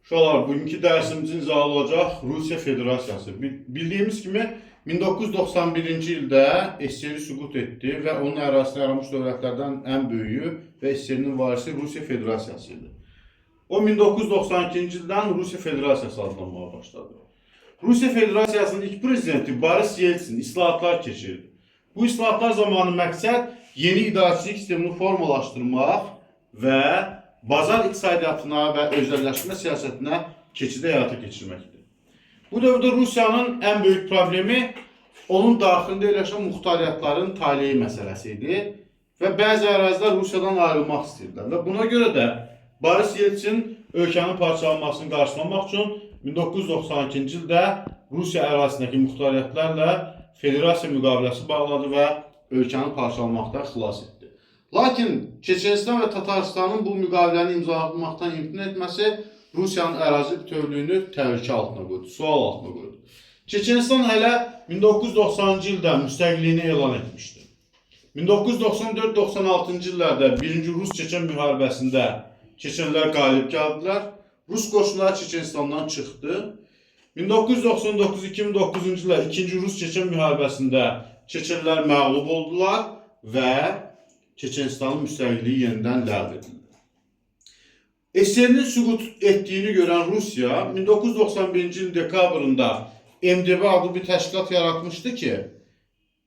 Uşaqlar, bugünkü dərsimizin izahı olacaq Rusiya Federasiyası. Bildiyimiz kimi 1991-ci ildə SSR süqut etdi və onun ərazisini yaranmış dövlətlərdən ən böyüyü və SSR-nin varisi Rusiya Federasiyası idi. O 1992-ci ildən Rusiya Federasiyası adlanmağa başladı. Rusiya Federasiyasının ilk prezidenti Boris Yeltsin islahatlar keçirdi. Bu islahatlar zamanı məqsəd yeni idarəçilik sistemini formalaşdırmaq və bazar iqtisadiyyatına və özəlləşmə siyasətinə keçidi həyata keçirməkdir. Bu dövrdə Rusiyanın ən böyük problemi onun daxilində yerləşən muxtariyyatların taleyi məsələsi idi və bəzi ərazilər Rusiyadan ayrılmaq istəyirlər və buna görə də Boris Yeltsin ölkənin parçalanmasını qarşılamaq üçün 1992-ci ildə Rusiya ərazisindəki muxtariyyatlarla federasiya müqaviləsi bağladı və ölkəni parçalanmaqdan xilas etdi. Lakin Çeçenistan və Tataristanın bu müqaviləni imzalamaqdan imtina etməsi Rusiyanın ərazi bütövlüyünü təhlükə altına qoydu, sual altına qoydu. Çeçenistan hələ 1990-cı ildə müstəqilliyini elan etmişdi. 1994-96-cı illərdə 1-ci Rus-Çeçen müharibəsində Çeçenlər qalib gəldilər. Rus qoşunları Çeçenistandan çıxdı. 1999-2009-cu illər 2-ci Rus-Çeçen müharibəsində Çeçenlər məğlub oldular və Çeçenistanın müstəqilliyi yenidən ləğv edildi. SSR-nin süqut etdiyini görən Rusiya 1991-ci ilin dekabrında MDB adlı bir təşkilat yaratmışdı ki,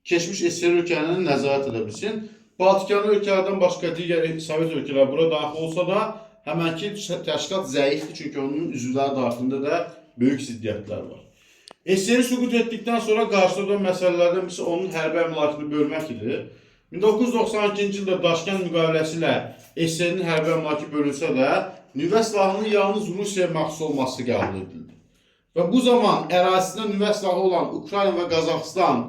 keçmiş SSR ölkələrini nəzarət edə bilsin. Baltikanlı ölkələrdən başqa digər Sovet ölkələr bura daxil olsa da, həmənki təşkilat zəifdir, çünki onun üzvləri daxilində də böyük ziddiyyətlər var. SSR süqut etdikdən sonra qarşıda olan məsələlərdən birisi onun hərbi əmlakını bölmək idi. 1992-ci ildə Daşkənd müqaviləsi ilə SSR-nin hərbi əmlakı bölünsə də, nüvə silahının yalnız Rusiyaya məxsus olması qəbul edildi. Və bu zaman ərazisində nüvə silahı olan Ukrayna və Qazaxıstan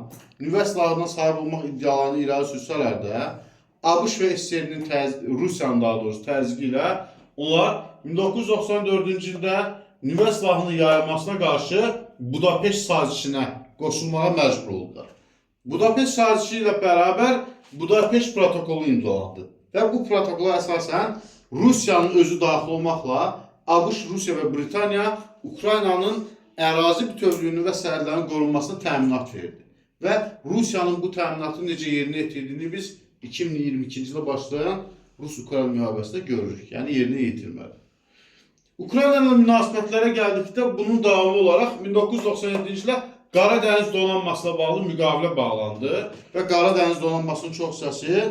nüvə silahına sahib olmaq iddialarını irəli sürsələr də, ABŞ və SSR-nin Rusiyanın daha doğrusu təzyiqi ilə onlar 1994-cü ildə nüvə silahının yayılmasına qarşı Budapeşt sazişinə qoşulmağa məcbur oldular. Budapeşt sazişi ilə bərabər Budapeşt protokolu imzaladı və bu protokola əsasən Rusiyanın özü daxil olmaqla ABŞ, Rusiya və Britaniya Ukraynanın ərazi bütövlüyünü və sərhədlərin qorunmasına təminat verdi. Və Rusiyanın bu təminatı necə yerinə yetirdiyini biz 2022-ci ildə başlayan Rus-Ukrayna müharibəsində görürük. Yəni yerinə yetirmədi. Ukrayna ilə münasibətlərə gəldikdə bunun davamı olaraq 1997-ci ildə Qara Dəniz donanmasına bağlı müqavilə bağlandı və Qara Dəniz donanmasının çox hissəsi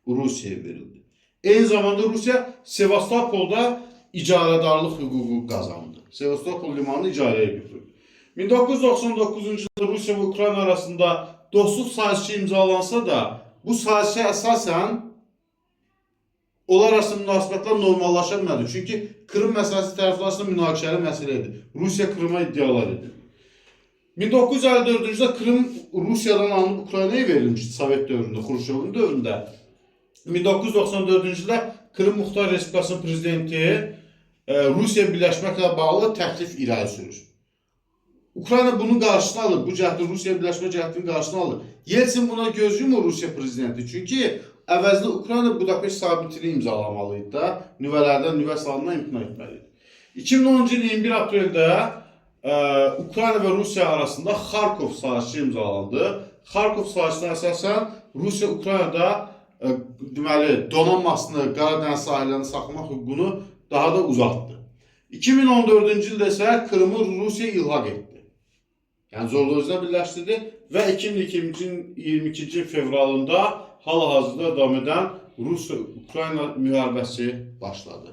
Rusiyaya verildi. Eyni zamanda Rusiya Sevastopolda icarədarlıq hüququ qazandı. Sevastopol limanını icarəyə götürdü. 1999-cu ildə Rusiya və Ukrayna arasında dostluq sazişi imzalansa da, bu sazişə əsasən onlar arasında münasibətlər normallaşa bilmədi. Çünki Krım məsələsi tərəflər arasında münaqişəli məsələ idi. Rusiya Krıma iddialar edir. 1954-cü ildə Krım Rusiyadan alınıb Ukraynaya verilmişdi Sovet dövründə, Xruşovun dövründə. 1994-cü ildə Krım Muxtar Respublikasının prezidenti Rusiya birləşməklə bağlı təklif irəli sürür. Ukrayna bunun qarşısını alır, bu cəhdi Rusiya birləşmə cəhdinin qarşısını alır. Yeltsin buna göz yumur Rusiya prezidenti, çünki əvəzində Ukrayna Budapeşt sabitini imzalamalıydı da, nüvələrdən, nüvə silahından imtina etməliydi. 2010-cu ilin 21 apreldə Ukrayna və Rusiya arasında Xarkov sazişi imzalandı. Xarkov sazişinə əsasən Rusiya Ukraynada donanmasını, Qara Dəniz sahillərini saxlamaq hüququnu daha da uzatdı. 2014-cü ildə isə Krımı Rusiya ilhaq etdi. Yəni zorla-özünə birləşdirdi və 2022-ci il fevralında hal-hazırda davam edən Rusiya-Ukrayna müharibəsi başladı.